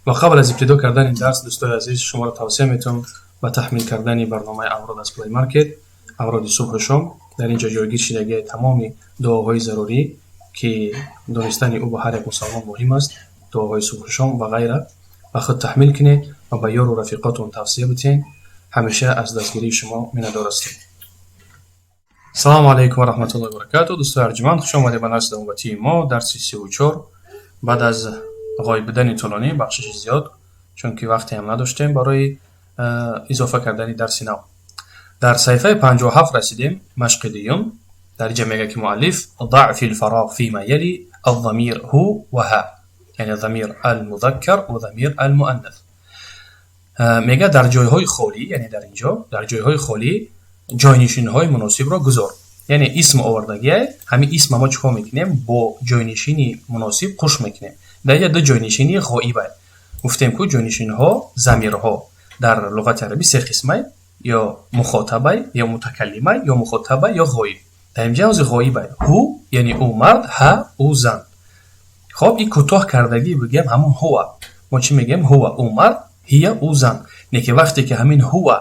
و قبل از ابتدا کردن این درس دوستای عزیز شما را توصیه میتونم به تحمیل کردن برنامه اوراد از پلی مارکت، اوراد صبح و شام. در اینجا جایگیر شدگی تمام دعاهای ضروری که دانستن او به هر یک مسلمان مهم است، دعاهای صبح و شام و غیره، و خود تحمیل کنید و به یار و رفیقاتون توصیه بتین. همیشه از دستگیری شما میندار هستیم. سلام علیکم و رحمت الله و برکاته. دوستان ارجمند، خوش آمدید به درس نوبتی ما، درس 34. بعد از غایبیدن طولانی، بخشش زیاد چون که وقتی هم نداشتیم برای اضافه کردن درس نو، در صفحه 57 رسیدیم. مشق دیوم در اینجا میگه که مؤلف ضع فی الفراغ فيما يلي الضمیر هو و ها، یعنی ضمیر المذکر و ضمیر المؤنث. میگه در جایهای خالی، یعنی در اینجا در جایهای خالی جاینشین های مناسب را گذار. یعنی اسم آوردگی، همین اسم ما چیکار میکنیم؟ با جاینشینی مناسب قش میکنیم. در اینجا دو جاینشینی غایبه. گفتیم که جاینشین ها ضمیرها در لغت عربی سه قسمه، یا مخاطبه، یا متکلمه، یا مخاطبه، یا غایب. در اینجا از غایبه هو یعنی او مرد، ها او زن. خب این کوتاه کردگی بگیم همون هو. ما چی میگیم؟ هو او مرد، هی او زن. نه که وقتی که همین هو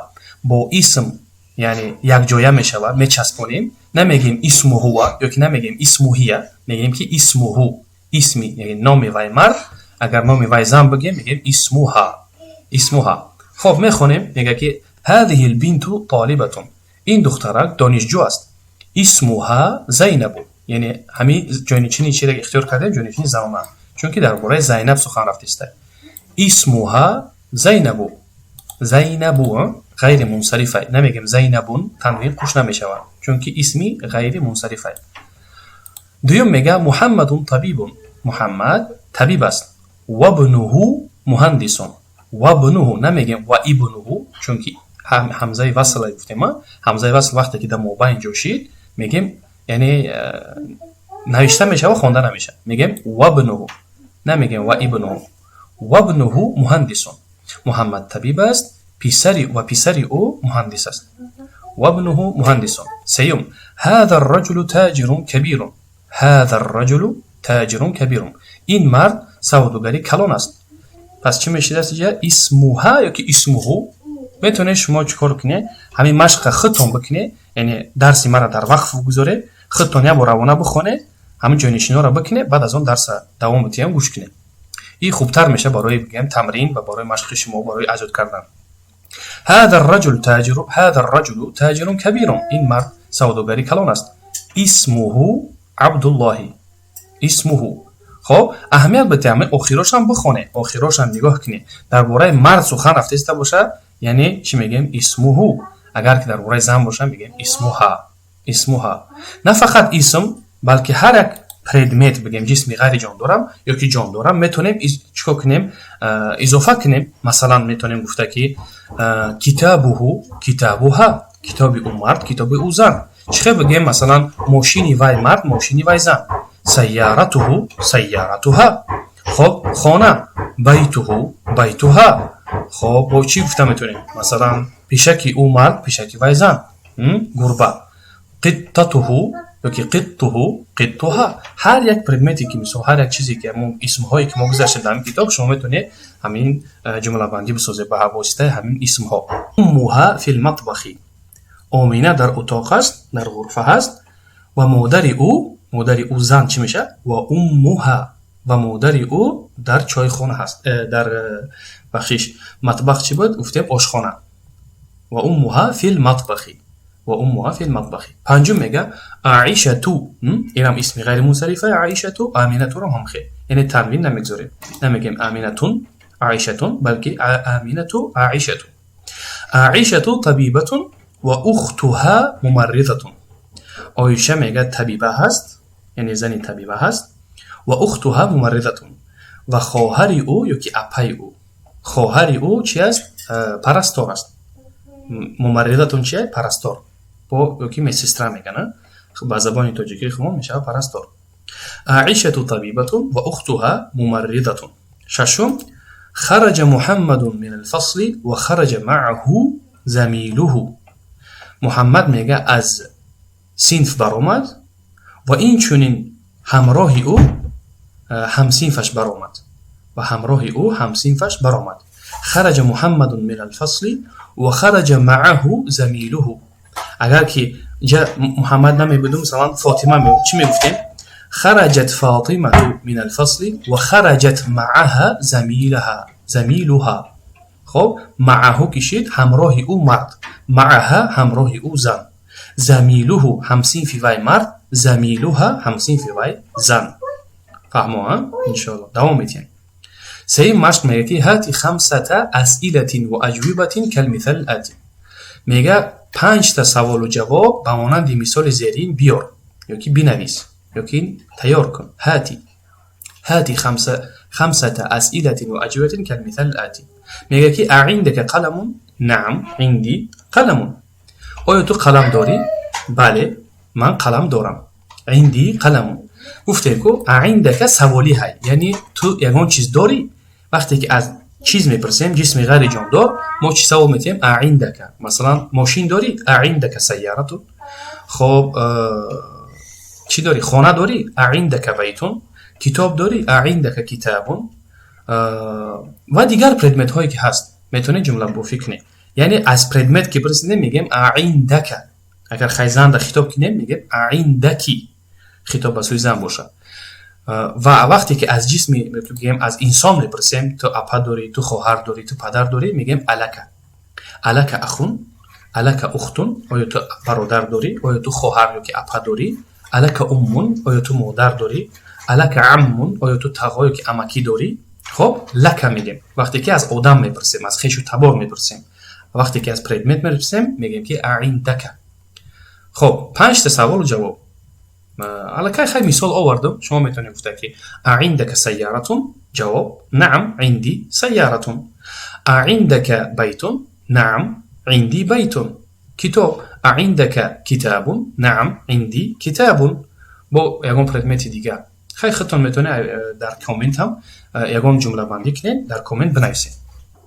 با اسم یعنی یک جایه میشود میچسبونیم، نمیگیم اسم هو یا که نمیگیم اسم هی، میگیم که اسم هو، اسمی یعنی نام وی مرد. اگر نام وی زن بگیم میگیم اسمها، اسمها. خب میخونیم، میگه که هذه البنت طالبة، این دخترک دانشجو است. اسمها زینب، یعنی همین جانشینی چی را اختیار کردیم؟ جانشین زنانه، چون که درباره زینب سخن رفته است. اسمها زینب، زینب غیر منصرفه، نمیگیم زینبون، تنوین قش نمیشود چون که اسمی غیر منصرفه. دوم میگه محمد طبیب، محمد طبیب است. و ابنه مهندس، و ابنه، نمیگیم و ابنه چون که همزه وصل گفتیم. همزه وصل وقتی که در مابین جوشید میگیم یعنی نوشته میشه و خوانده نمیشه، میگیم و ابنه، نمیگیم و ابنه. و ابنه مهندس، محمد طبیب است، پسر او مهندس است. و ابنه مهندس. سیوم هذا الرجل تاجر کبیر، هذا الرجل تاجر کبیر، این مرد سوداگری کلان است. پس چی میشه دست اینجا؟ اسمها یا که اسمه. میتونه شما چیکار کنه؟ همین مشق خودتون بکنه، یعنی درس مرا در وقف بگذاره، خودتون یا با روانه بخونه، همین جانشینا رو بکنه، بعد از اون درس دوام بتیم گوش کنه. این خوبتر میشه برای بگم تمرین و برای مشق شما، برای ایجاد کردن. هذا الرجل تاجر، هذا الرجل تاجر کبیر، این مرد سوداگری کلان است. اسمه عبدالله، اسمه. خب اهمیت بده همه آخراش هم بخونه، آخراش هم نگاه کنه. درباره مرد سخن رفته است باشه یعنی چی میگیم؟ اسمه. اگر که درباره زن باشه میگیم اسمها، اسمها. نه فقط اسم بلکه هر یک پردمت بگیم جسمی غیر جان دارم یا که جان دارم میتونیم چیکار کنیم؟ اضافه کنیم. مثلا میتونیم گفته که کتابه کتابها، کتاب او مرد، کتاب او زن. چه بگیم؟ مثلا ماشینی وای مرد، ماشینی وای زن. سیارته سیارتها. خب خانه بیته بیتها. خب با چی گفته میتونیم؟ مثلا پیشکی او مرد، پیشکی وای زن. گربه قطته یا که قطه قطها. هر یک پردمتی که مثلا هر یک چیزی که همون اسمهایی که ما گذاشتیم در این کتاب، شما میتونید همین جمله بندی بسازید به واسطه همین اسمها. امها فی المطبخ، آمینه در اتاق است، در غرفه است. و مادر او، مادر او زن چی میشه؟ و امها، و مادر او در چایخانه هست، در بخشش مطبخ چی بود؟ گفتیم آشخانه. و امها فی المطبخ، و امها فی المطبخ. پنجم میگه عایشه، اینم اسم غیر منصرفه. عایشه امینه رو هم خیر، یعنی تنوین نمیگذاریم، نمیگیم امینتون عایشتون بلکه امینه عایشه. عایشه طبیبه و اختها ممرضه. عایشه میگه طبیبه هست، یعنی زنی طبیبه هست. و اختها ممرضه، و خواهر او یا که اپای او، خواهر او چی است؟ پرستار است. ممرضه چیه؟ پرستار. با یا که سستر میگن، با زبان تاجیکی خودمون میشه پرستار. عایشه طبیبه و اختها ممرضه. ششم خرج محمد من الفصل و خرج معه زمیله. محمد میگه از صنف برآمد و این چونین همراه او هم صنفش برآمد. و همراه او همسینفش برآمد. خرج محمد من الفصل و خرج معه زمیله. اگر که محمد نمی بودیم مثلا فاطمه چی میگفتیم؟ خرجت فاطمه من الفصل و خرجت معها زمیلها. خب معه کشید همراه او مرد، معها همراه او زن، زمیله همسینف وی مرد، زمیلها همسینف وی زن. فهموها؟ انشاءالله دوام میتین. سیم مشق میگه که هاتی خمسه اسئله و اجوبه کالمثال الآتی. میگه 5 تا سوال و جواب به مانند مثال زیرین بیار یا که بنویس یا که تیار کن. هاتی خمسه اسئله و اجوبه کالمثال الآتی. میگه که عندك قلم؟ نعم عندي قلم. آیا تو قلم داری؟ بله من قلم دارم. عندي قلم. گفته که عندك سوالی های، یعنی تو یگان چیز داری. وقتی که از چیز میپرسیم جسم غیر جاندار ما چی سوال میتیم؟ عندك مثلا ماشین داری؟ عندك سیاره؟ خب چی داری؟ خانه داری؟ عندك بیت؟ کتاب داری؟ عندك کتاب؟ و دیگر پردمت هایی که هست میتونه جمله با فکر نه. یعنی از پردمت که پرسیدیم میگیم عندك. اگر خیزنده خطاب کنیم میگیم عندکی، خطاب به سوی زن باشه. و وقتی که از جسم میگیم از انسان میپرسیم تو اپا داری، تو خواهر داری، تو پدر داری، میگیم الک اخون، الک اختون. آیا تو برادر داری؟ آیا تو خواهر یا که اپا داری؟ الک امون. آیا تو مادر داری؟ الک عمون. آیا تو تقا یا که امکی داری؟ خب لک میگیم وقتی که از آدم میپرسیم، از خویش و تبار میپرسیم. وقتی که از پردمت میپرسیم میگیم که عندك. خب 5 تا سوال و جواب. الکی خیلی مثال آوردم، شما میتونید گفته که عندك سیاره؟ جواب نعم عندي سیاره. عندك بیت؟ نعم عندي بیت. کتاب عندك کتاب؟ نعم عندي کتاب. با یگان پردمت دیگه خیلی خودتون میتونه در کامنت هم یگان جمله بندی کنین، در کامنت بنویسین.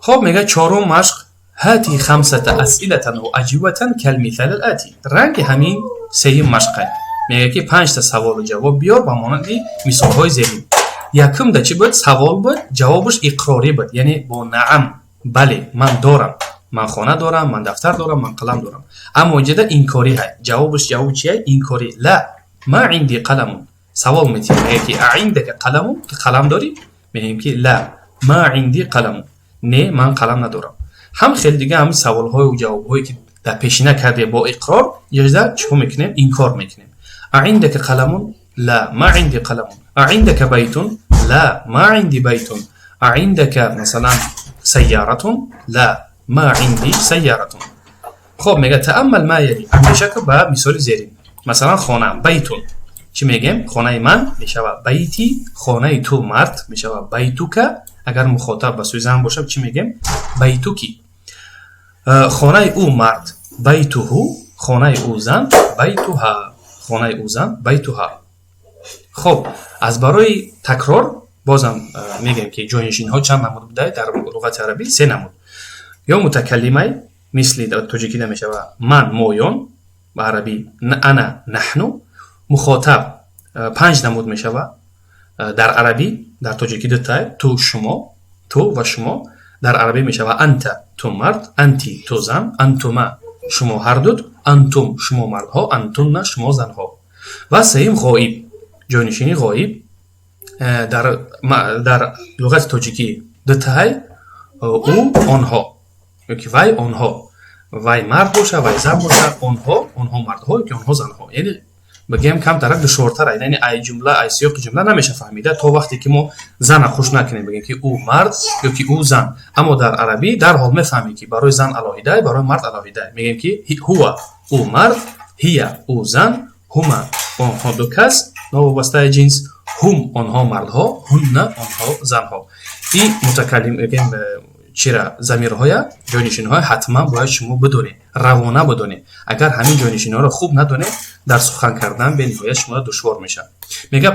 خب میگه چهارم مشق هاتی خمسه اسئله و اجوبه کالمثال الآتی. رنگ همین سیم مشقه. میگه که 5 تا سوال و جواب بیار با مانند مثال های زیرین. یکم ده چی بود؟ سوال بود، جوابش اقراری بود، یعنی با نعم بله من دارم، من خانه دارم، من دفتر دارم، من قلم دارم. اما اینجا انکاری های، جوابش جواب چیه؟ انکاری. لا ما عندي قلم. سوال میتیم میگه که عندك قلم؟ تو قلم داری؟ میگیم که لا ما عندي قلم، نه من قلم ندارم. هم خیلی دیگه همین سوال های و جواب هایی که در پیشینه کرده با اقرار یجدا چه میکنیم؟ انکار میکنیم. عندك قلم؟ لا ما عندي قلم. عندك بيت؟ لا ما عندي بيت. عندك مثلا سيارة؟ لا ما عندي سيارة. خب میگه تأمل ما یلی، اندیشه که به مثال زیرین. مثلا خانه بیتون چی میگیم؟ خانه من میشوه بیتی، خانه تو مرد میشوه بیتوکا. اگر مخاطب به سوی زن باشه چی میگیم؟ بیتوکی. خانه او مرد بیتوهو، خانه او زن بیتوها، خانه او زن بیتوها. خب از برای تکرار بازم میگیم که جانشین ها چند نمود بوده در لغت عربی؟ 3 نمود. یا متکلمه مثل در تاجیکی میشوه من مایون، به عربی انا نحنو. مخاطب 5 نمود میشوه در عربی، در تاجیکی 2 تا، تو شما، تو و شما. در عربی میشوه انت تو مرد، انتی تو زن، انتوما شما هر دو، انتم شما مردها، انتون شما زنها. و سیم غایب، جانشینی غایب در لغت تاجیکی 2 تا، او آنها، یکی وی آنها، وی مرد باشه وی زن باشه، آنها مردها که آنها زنها. یعنی بگیم کم طرف دشوارتره، یعنی ای جمله ای سیاق جمله نمیشه فهمیده تا وقتی که ما زن خوش نکنیم بگیم که او مرد یا که او زن. اما در عربی در حال میفهمی که برای زن علاهیده، برای مرد علاهیده. میگیم که هو او مرد، هی او زن، هما آنها دو کس نوابسته جنس، هم آنها مردها، هن آنها زنها. این متکلم میگیم چرا ضمیرهای جانشین‌های حتما باید شما بدونید، روانه بدونید. اگر همین جانشین‌ها رو خوب ندونید در سخن کردن به نهایت شما دشوار میشه. میگه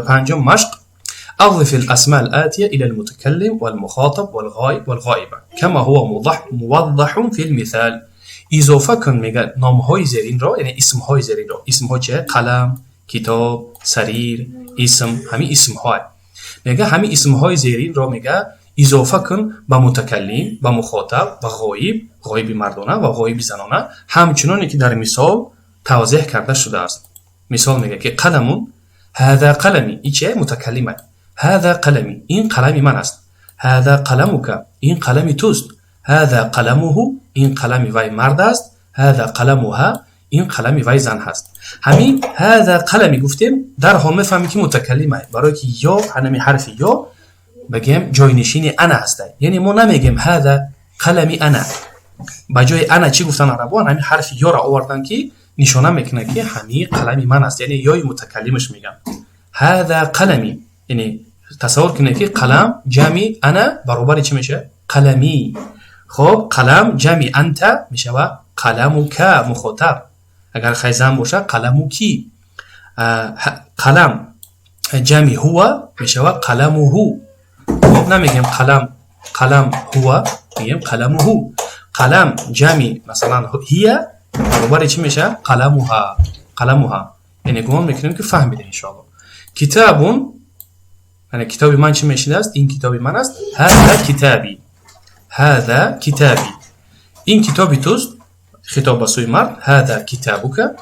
پنجم مشق اضف الاسماء الآتية الى المتكلم والمخاطب والغائب والغائبة كما هو موضح في المثال. اضافه کن میگه نام‌های زیرین را، یعنی اسم‌های زیرین را. اسم‌ها چیه؟ قلم، کتاب، سریر، اسم، همین اسم‌ها. میگه همین اسمهای زیرین را میگه اضافه کن به متکلم، به مخاطب، به غایب، غایب مردانه و غایب زنانه، همچنانی که در مثال توضیح کرده شده است. مثال میگه که قلمون، هذا قلمی، این چیه؟ متکلمه. هذا قلمی، این قلم من است. هذا قلمک، این قلم توست. هذا قلمه، این قلم وی مرد است. هذا قلمها، این قلم وی زن هست. همین هذا قلمی گفتیم در حال میفهمیم که متکلمه، برای که یا همین حرف یا بگیم جاینشین انا هست. یعنی ما نمیگیم هذا قلمی انا، با جای انا چی گفتن عربان؟ همین حرف یا را آوردن که نشانه میکنه که همین قلمی من است، یعنی یای متکلمش میگن. هذا قلمی، یعنی تصور کنید که قلم جمع انا برابر چی میشه؟ قلمی. خب قلم جمع انت میشه و قلمک مخاطب. اگر خیزن باشه قلموکی. قلم جمع هو میشه و قلمه. خب نمیگیم قلم هو، میگیم قلمه. قلم جمع مثلا هی برابر چی میشه؟ قلمها. یعنی گمان میکنیم که فهمیده انشاءالله. کتابون، یعنی کتابی من چی میشه است؟ این کتابی من است. هذا کتابی، هذا کتابی، این کتابی توست. خطاب به سوی مرد، هذا کتابک،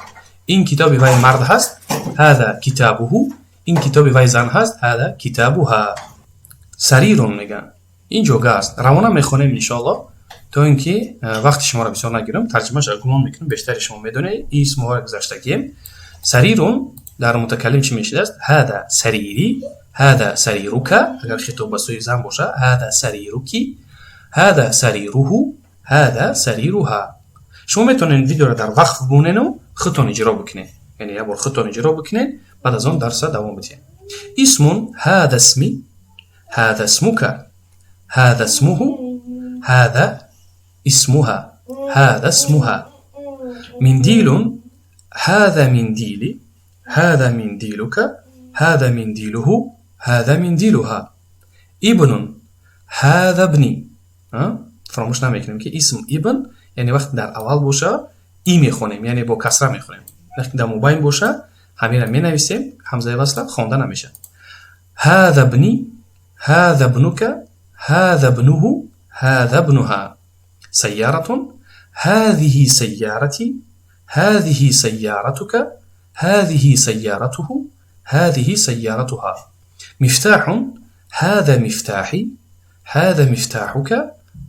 این کتابی وی مرد هست. هذا کتابه، این کتابی وی زن هست. هذا کتابها. سریرون میگن، این جوگه است. روانه میخونیم انشاءالله تا اینکه وقت شما را بسیار نگیرم. ترجمهش گمان میکنم بیشتر شما میدونید. این اسم ها گذاشتگیم. سریرون در متکلم چی میشه است؟ هذا سریری، هذا سریرک، اگر خطاب به سوی زن باشه هذا سریرکی، هذا سریره، هذا سریرها. شما میتونین ویدیو را در وقف بمونین و خودتون اجرا بکنین، یعنی یه بار خودتون اجرا بکنین بعد از اون درس دوام بدین. اسم، هذا اسمی، هذا اسمک، هذا اسمه، هذا اسمها، هذا اسمها. منديل، هذا منديلي، هذا منديلك، هذا منديله، هذا منديلها. ابن، هذا ابني. فراموش نمیکنیم که اسم ابن یعنی وقتی در اول باشه ای میخونیم، یعنی با کسره میخونیم. وقتی در مبین باشه همین را مینویسیم، همزه وصل خوانده نمیشه. هذا ابني، هذا ابنك، هذا ابنه، هذا ابنها. سيارة، هذه سيارتي، هذه سيارتك، هذه سيارته، هذه سيارتها. مفتاح، هذا مفتاحي، هذا مفتاحك،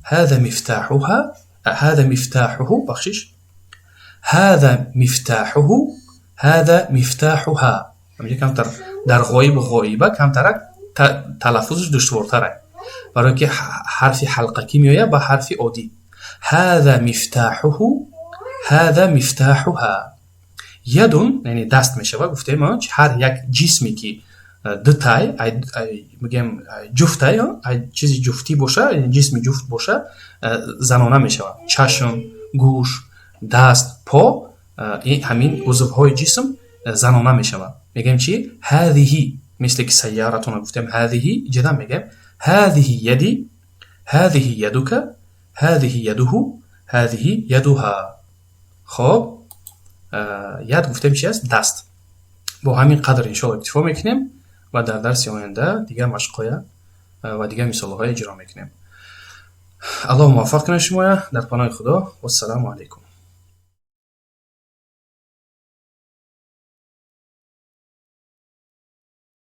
هذا مفتاحها، هذا مفتاحه، بخشش، هذا مفتاحه، هذا مفتاحها. همینجا کمتر در غایب و غایبه کمتر تلفظش دشوارتره، برای که حرف حلقکی میایه با حرف عادی. هذا مفتاحه، هذا مفتاحها. یدون یعنی دست میشه و گفته ما هر یک جسمی که دوتای میگم جفتای چیزی جفتی باشه، یعنی جسمی جفت باشه زنانه میشه. چشم، گوش، دست، پا، این همین عضوهای جسم زنانه میشه. میگم چی؟ هذه، مثل که سیارتون گفتم هذه، جدا میگم هذه یدی، هذه یدک، هذه یده، هذه یدها. خب ید گفتم چی است؟ دست. با همین قدر انشاءالله اکتفا میکنیم و در درس آینده دیگر مشق‌های و دیگر مثال‌های اجرا میکنیم. الله موفق کنه شما در پناه خدا و السلام علیکم.